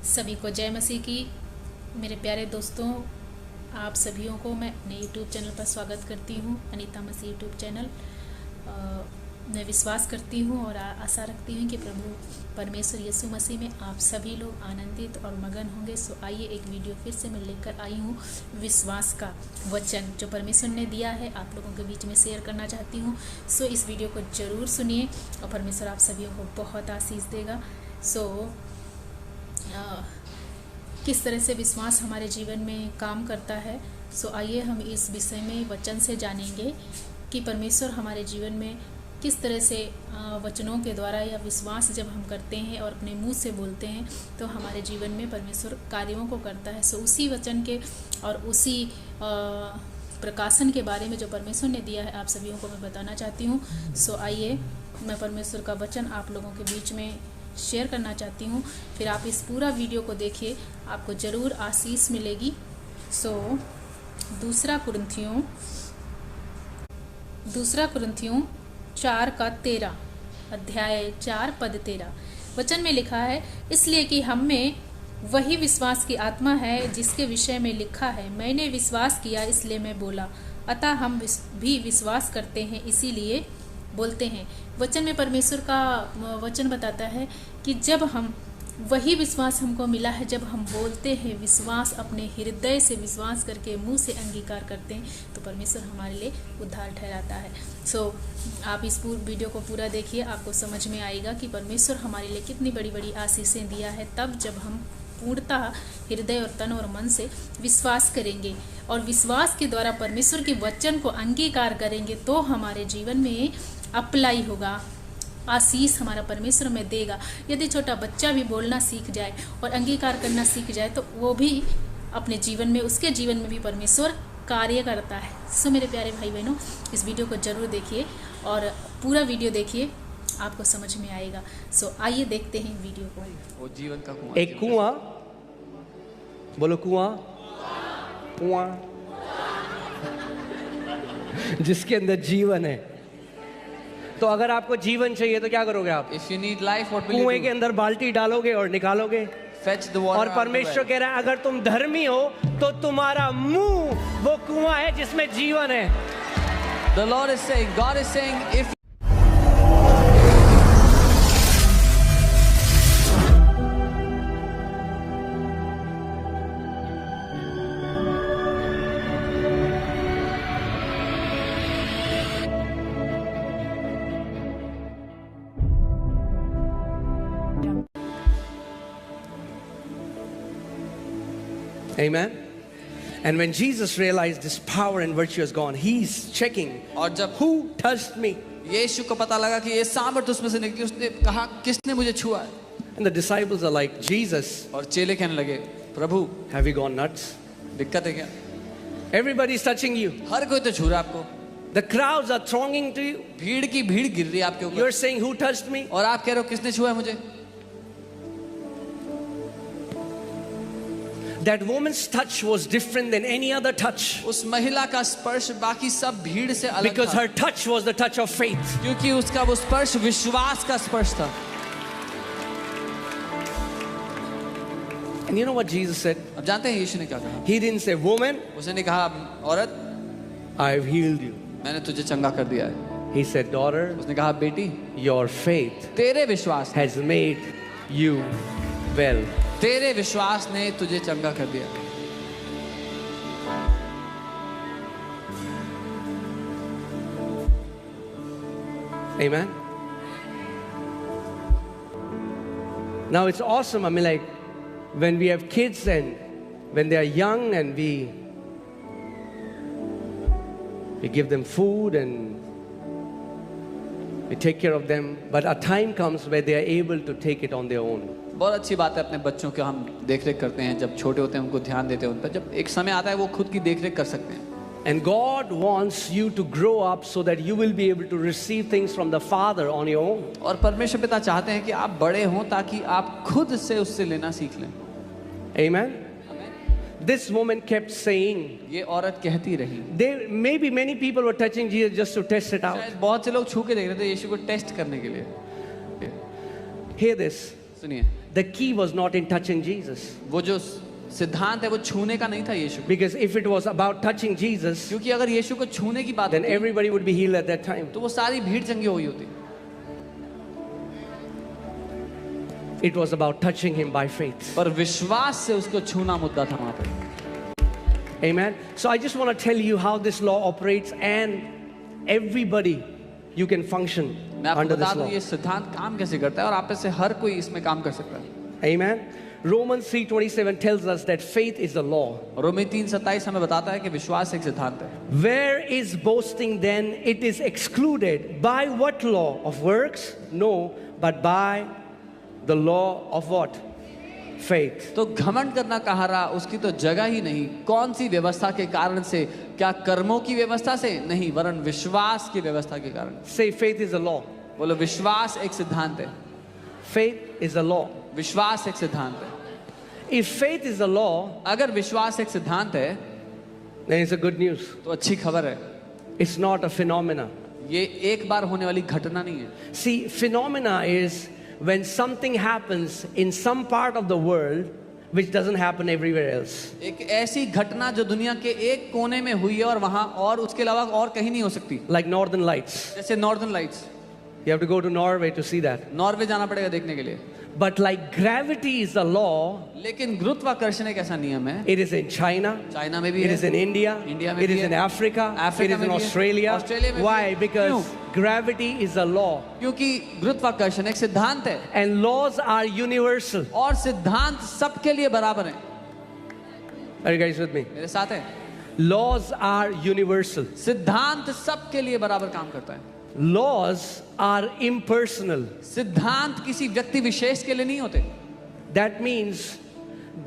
सभी को जय मसीह की। मेरे प्यारे दोस्तों, आप सभियों को मैं अपने यूट्यूब चैनल पर स्वागत करती हूँ। अनीता मसीह यूट्यूब चैनल। मैं विश्वास करती हूँ और आशा रखती हूँ कि प्रभु परमेश्वर यीशु मसीह में आप सभी लोग आनंदित और मगन होंगे। सो आइए, एक वीडियो फिर से मैं लेकर आई हूँ। विश्वास का वचन जो परमेश्वर ने दिया है, आप लोगों के बीच में शेयर करना चाहती हूँ। सो इस वीडियो को ज़रूर सुनिए और परमेश्वर आप सभी को बहुत आशीष देगा। सो किस तरह से विश्वास हमारे जीवन में काम करता है, सो आइए हम इस विषय में वचन से जानेंगे कि परमेश्वर हमारे जीवन में किस तरह से वचनों के द्वारा या विश्वास जब हम करते हैं और अपने मुंह से बोलते हैं तो हमारे जीवन में परमेश्वर कार्यों को करता है। सो उसी वचन के और उसी प्रकाशन के बारे में जो परमेश्वर ने दिया है, आप सभी को मैं बताना चाहती हूँ। सो आइए, मैं परमेश्वर का वचन आप लोगों के बीच में शेयर करना चाहती हूँ। फिर आप इस पूरा वीडियो को देखिए, आपको ज़रूर आशीष मिलेगी। सो दूसरा कुरिन्थियों 4:13 अध्याय 4 पद 13 वचन में लिखा है, इसलिए कि हम में वही विश्वास की आत्मा है जिसके विषय में लिखा है, मैंने विश्वास किया इसलिए मैं बोला। अतः हम भी विश्वास करते हैं इसीलिए बोलते हैं। वचन में परमेश्वर का वचन बताता है कि जब हम वही विश्वास हमको मिला है, जब हम बोलते हैं विश्वास, अपने हृदय से विश्वास करके मुंह से अंगीकार करते हैं, तो परमेश्वर हमारे लिए उद्धार ठहराता है। सो आप इस वीडियो को पूरा देखिए, आपको समझ में आएगा कि परमेश्वर हमारे लिए कितनी बड़ी बड़ी आशीषें दिया है। तब जब हम पूर्णतः हृदय और तन और मन से विश्वास करेंगे और विश्वास के द्वारा परमेश्वर के वचन को अंगीकार करेंगे, तो हमारे जीवन में अप्लाई होगा, आशीष हमारा परमेश्वर में देगा। यदि छोटा बच्चा भी बोलना सीख जाए और अंगीकार करना सीख जाए, तो वो भी अपने जीवन में, उसके जीवन में भी परमेश्वर कार्य करता है। सो मेरे प्यारे भाई बहनों, इस वीडियो को जरूर देखिए और पूरा वीडियो देखिए, आपको समझ में आएगा। सो आइए देखते हैं वीडियो को। वो जीवन का कुआं, एक कुआं, बोलो कुआं, कुआं जिसके अंदर जीवन है। तो अगर आपको जीवन चाहिए तो क्या करोगे आप? If you need life, what will you कुएं के do? अंदर बाल्टी डालोगे और निकालोगे। Fetch the water. और परमेश्वर कह रहा है, अगर तुम धर्मी हो तो तुम्हारा मुंह वो कुआं है जिसमें जीवन है। The Lord is saying, God is saying, if Amen. And when Jesus realized this power and virtue is gone, he's checking, और जब who touched me? यीशु को पता लगा कि ये सामर्थ उसमें से निकली, उसने कहा किसने मुझे छुआ है? And the disciples are like, Jesus, और चेले कहने लगे, प्रभु have you gone nuts? दिक्कत है क्या? Everybody's touching you. हर कोई तो छू रहा है आपको, The crowds are thronging to you. भीड़ की भीड़ गिर रही है आपके ऊपर, You're saying, who touched me? और आप कह रहे हो किसने छुआ है मुझे? That woman's touch was different than any other touch. उस महिला का स्पर्श बाकी सब भीड़ से अलग Because था, her touch was the touch of faith. क्योंकि उसका वो स्पर्श विश्वास का स्पर्श था। And you know what Jesus said? अब जानते हैं यीशु ने क्या कहा? He didn't say, woman, उसने कहा, औरत I've healed you. मैंने तुझे चंगा कर दिया है। He said, daughter, उसने कहा, बेटी your faith तेरे विश्वास has made you well. तेरे विश्वास ने तुझे चंगा कर दिया। Amen. Now it's awesome. I mean, like when we have kids and when they are young and we give them food and we take care of them, but a time comes where they are able to take it on their own. बहुत अच्छी बात है, अपने बच्चों के हम देख रेख करते हैं, जब छोटे होते हैं उनको ध्यान देते हैं उन पर। जब एक समय आता है वो खुद की देख रेख कर सकते हैं। And God wants you to grow up so that you will be able to receive things from the Father on your own. और परमेश्वर पिता चाहते हैं कि आप बड़े हों ताकि आप खुद से उससे लेना सीख लें। Amen. This woman kept saying, ये औरत कहती रही। there maybe many people were touching Jesus just to test it out. शायद बहुत से लोग छू के देख रहे थे यीशु को टेस्ट करने के लिए। Hear this. सुनिए, the key was not in touching Jesus. वो जो सिद्धांत है वो छूने का नहीं था यीशु को। Because if it was about touching Jesus, क्योंकि अगर यीशु को छूने की बात then होती everybody would be healed at that time. तो वो सारी भीड़ चंगी हुई होती। It was about touching him by faith. पर विश्वास से उसको छूना मुद्दा था वहां पे। Amen. So I just want to tell you how this law operates, and everybody you can function मैं आपको under बता this दूं law. ये सिद्धांत काम कैसे करता है और आप में से हर कोई इसमें काम कर सकता है। Amen. Romans 3:27 tells us that faith is the law. रोमी 3:27 हमें बताता है कि विश्वास एक सिद्धांत है। Where is boasting then? It is excluded. By what law? Of works? No, but by the law of what? Faith. तो घमंड करना कहा रहा, उसकी तो जगह ही नहीं। कौन सी व्यवस्था के कारण से? क्या कर्मों की व्यवस्था से? नहीं, वरन विश्वास की व्यवस्था के कारण। Say faith is a law. बोलो विश्वास एक सिद्धांत है। Faith is a law. विश्वास एक सिद्धांत है। If faith is a law, अगर विश्वास एक सिद्धांत है then it's a good news. तो अच्छी खबर है। It's not a phenomena. ये एक बार होने वाली घटना नहीं है। See, phenomena is when something happens in some part of the world which doesn't happen everywhere else. एक ऐसी घटना जो दुनिया के एक कोने में हुई है और वहां और उसके अलावा और कहीं नहीं हो सकती। Like Northern Lights. जैसे northern lights. You have to go to Norway to see that. Norway जाना पड़ेगा देखने के लिए। But like gravity is a law, लेकिन गुरुत्वाकर्षण एक ऐसा नियम है। it is in China, China में भी it है, is in India, इंडिया में it भी is है, in Africa, it Africa is में in भी है, Australia. ऑस्ट्रेलिया में भी Why? है। Because क्यों? gravity is a law. क्योंकि गुरुत्वाकर्षण एक सिद्धांत है And laws are universal. और सिद्धांत सबके लिए बराबर है। Are you guys with me? मेरे साथ है। Laws are universal. सिद्धांत सबके लिए बराबर काम करता है। Laws are impersonal. सिद्धांत किसी व्यक्ति विशेष के लिए नहीं होते। That means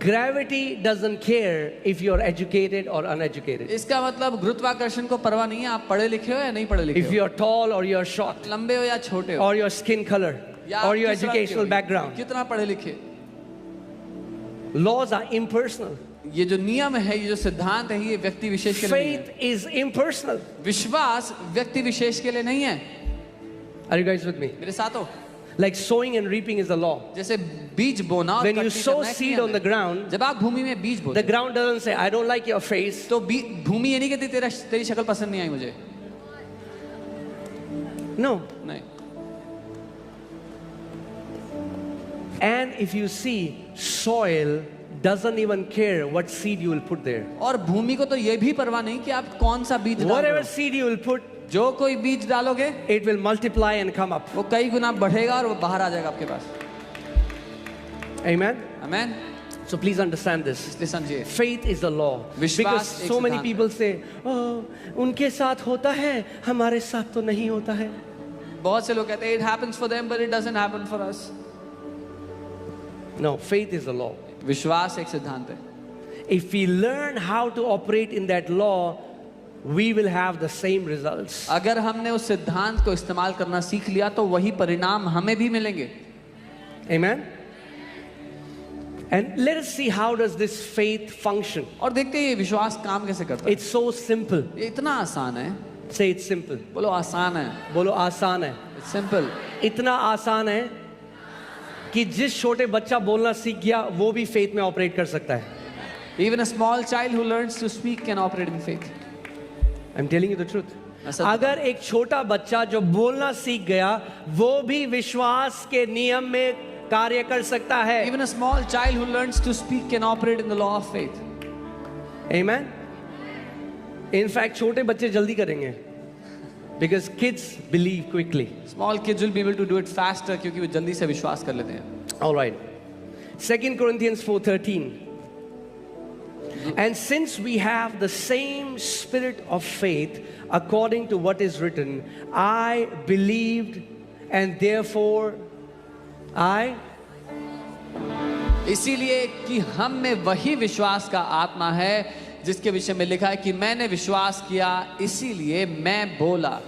gravity doesn't care if you're educated or uneducated. इसका मतलब गुरुत्वाकर्षण को परवाह नहीं है आप पढ़े लिखे हो या नहीं पढ़े लिखे If हो, you're tall or you're short, लंबे हो या छोटे हो, or your skin color, या आप or your किस रंग के educational हो, background. कितना पढ़े लिखे। Laws are impersonal. ये जो नियम है, ये जो सिद्धांत है, ये व्यक्ति विशेष के लिए नहीं है। Faith is impersonal. विश्वास व्यक्ति विशेष के लिए नहीं है। Are you guys with me? मेरे साथ हो। Like sowing and reaping is the law. जैसे बीज बोना और When you कटनी sow करना एक seed नियम on the है। ground, जब आप भूमि में बीज बोते the ground doesn't say, I don't like your face. तो भूमि ये नहीं कहती तेरी शक्ल पसंद नहीं आई मुझे। No. नहीं। And if you see, soil doesn't even care what seed you will put there. और भूमि को तो ये भी परवाह नहीं कि आप कौन सा बीज डाल रहे Whatever हो। seed you will put, जो कोई बीज डालोगे it will multiply and come up. वो कई गुना बढ़ेगा और वो बाहर आ जाएगा आपके पास। Amen? Amen. So please understand this. इसलिए समझिए Faith is the law. विश्वास Because एक so many सिद्धांत people say, oh, उनके साथ होता है, हमारे साथ तो नहीं होता है. बहुत से लोग कहते हैं it happens for them but it doesn't happen for us। No, faith is the law. विश्वास एक सिद्धांत है। If we learn how to operate in that law, we will have the same results. अगर हमने उस सिद्धांत को इस्तेमाल करना सीख लिया तो वही परिणाम हमें भी मिलेंगे। Amen? And let us see how does this faith function. और देखते हैं ये विश्वास काम कैसे करता है। It's so simple. ये इतना आसान है। Say it's simple. बोलो आसान है। बोलो आसान है. It's simple। इतना आसान है कि जिस छोटे बच्चा बोलना सीख गया वो भी फेथ में ऑपरेट कर सकता है. Even a small child who learns to speak can operate in faith। I'm telling you the truth. ऐसा अगर एक छोटा बच्चा जो बोलना सीख गया वो भी विश्वास के नियम में कार्य कर सकता है. Even a small child who learns to speak can operate in the law of faith। Amen. In fact, छोटे बच्चे जल्दी करेंगे. Because kids believe quickly. Small kids will be able to do it faster क्योंकि वो जल्दी से विश्वास कर लेते हैं। All right. 2 Corinthians 4:13. And since we have the same spirit of faith, according to what is written, I believed and therefore I. इसीलिए कि हम में वही विश्वास का आत्मा है जिसके विषय में लिखा है कि मैंने विश्वास किया इसीलिए मैं बोला।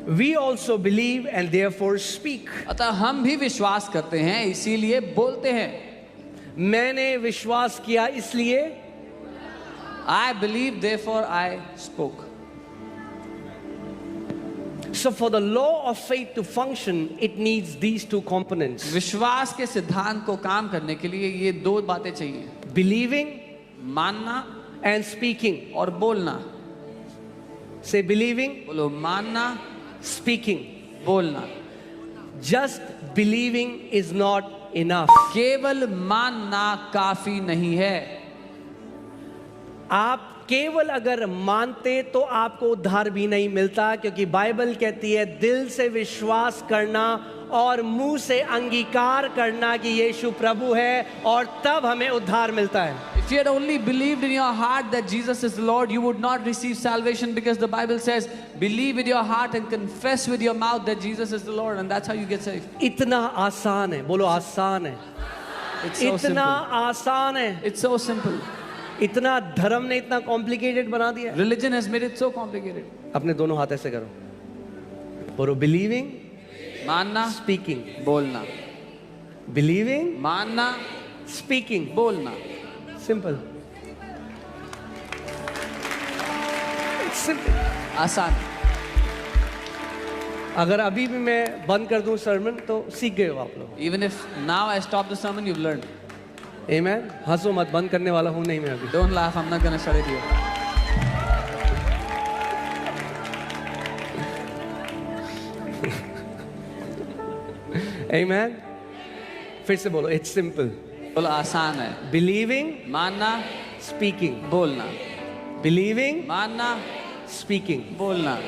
We also believe and therefore speak. अतः हम भी विश्वास करते हैं इसीलिए बोलते हैं। मैंने विश्वास किया इसलिए I believe therefore I spoke। So for the law of faith to function, it needs these two components. विश्वास के सिद्धांत को काम करने के लिए ये दो बातें चाहिए, Believing मानना and speaking. और बोलना. Say believing, बोलो मानना, speaking. बोलना. Just believing is not enough. केवल मानना काफी नहीं है. आप केवल अगर मानते तो आपको उद्धार भी नहीं मिलता, क्योंकि बाइबल कहती है दिल से विश्वास करना और मुंह से अंगीकार करना कि यीशु प्रभु है, और तब हमें उद्धार मिलता है. If you had only believed in your heart that Jesus is the Lord, you would not receive salvation, because the Bible says, believe with your heart and confess with your mouth that Jesus is the Lord, and that's how you get saved. इतना आसान है, बोलो आसान है. It's so इतना simple. आसान है. It's so simple. इतना धर्म ने इतना कॉम्प्लिकेटेड बना दिया. Religion has made it so complicated. अपने दोनों हाथ ऐसे करो, बोलो बिलीविंग, मानना, स्पीकिंग. बोलना. बिलीविंग, मानना, स्पीकिंग. बोलना. सिंपल. सिंपल. आसान. अगर अभी भी मैं बंद कर दूं सर्मन तो सीख गए हो आप लोग. Even if now I stop the sermon, you've learned. आमेन. हंसो मत, बंद करने वाला हूं नहीं मैं अभी. Don't laugh, I'm not going to shut it here. आमेन. फिर से बोलो, इट्स सिंपल. बोलो आसान है. बिलीविंग, मानना, स्पीकिंग. बोलना. बिलीविंग, मानना, स्पीकिंग. बोलना.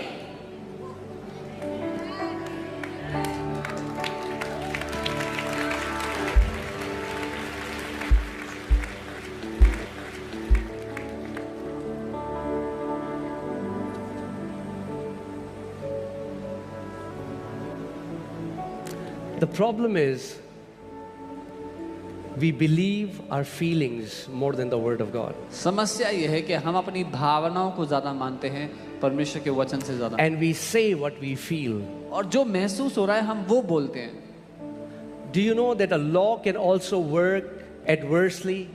The problem is we believe our feelings more than the word of God. समस्या ये है कि हम अपनी भावनाओं को ज्यादा मानते हैं परमेश्वर के वचन से ज्यादा. And we say what we feel. और जो महसूस हो रहा है हम वो बोलते हैं. Do you know that a law can also work adversely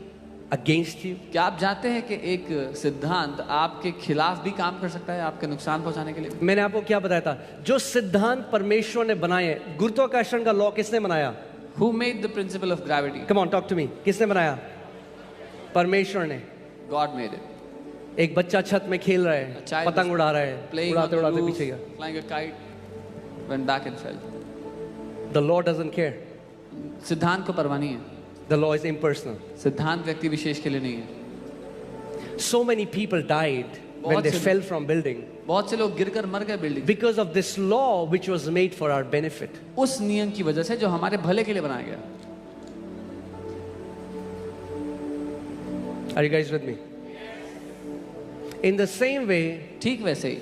against you? क्या आप जानते हैं कि एक सिद्धांत आपके खिलाफ भी काम कर सकता है, आपके नुकसान पहुंचाने के लिए? मैंने आपको क्या बताया था? जो सिद्धांत परमेश्वर ने बनाए, गुरुत्वाकर्षण का लॉ किसने बनाया? Who made the principle of gravity? Come on, talk to me. किसने बनाया? परमेश्वर ने. God made it. एक बच्चा छत में खेल रहा A है, child पतंग was उड़ा रहा है, playing on उड़ाते the उड़ाते roof, पीछे गया. flying a kite, went back and fell. The law doesn't care. सिद्धांत को परवाह नहीं है. The law is impersonal. सिद्धांत व्यक्ति विशेष के लिए नहीं है. So many people died when they fell from building बहुत से लोग गिरकर मर गए building. because of this law which was made for our benefit. उस नियम की वजह से जो हमारे भले के लिए बनाया गया. Are you guys with me? In the same way, ठीक वैसे ही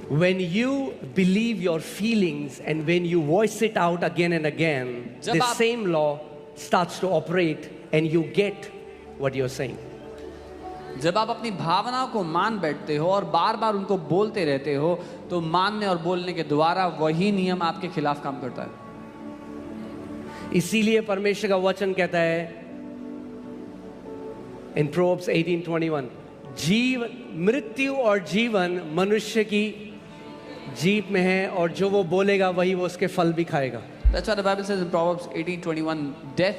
when you believe your feelings and when you voice it out again and again, जब the आप- same law starts to operate and you get what you're saying. जब आप अपनी भावनाओं को मान बैठते हो और बार बार उनको बोलते रहते हो, तो मानने और बोलने के द्वारा वही नियम आपके खिलाफ काम करता है. इसीलिए परमेश्वर का वचन कहता है in Proverbs 18:21, जीवन, मृत्यु और जीवन मनुष्य की जीभ में है, और जो वो बोलेगा वही वो उसके फल भी खाएगा. That's why the Bible says in Proverbs 18:21, death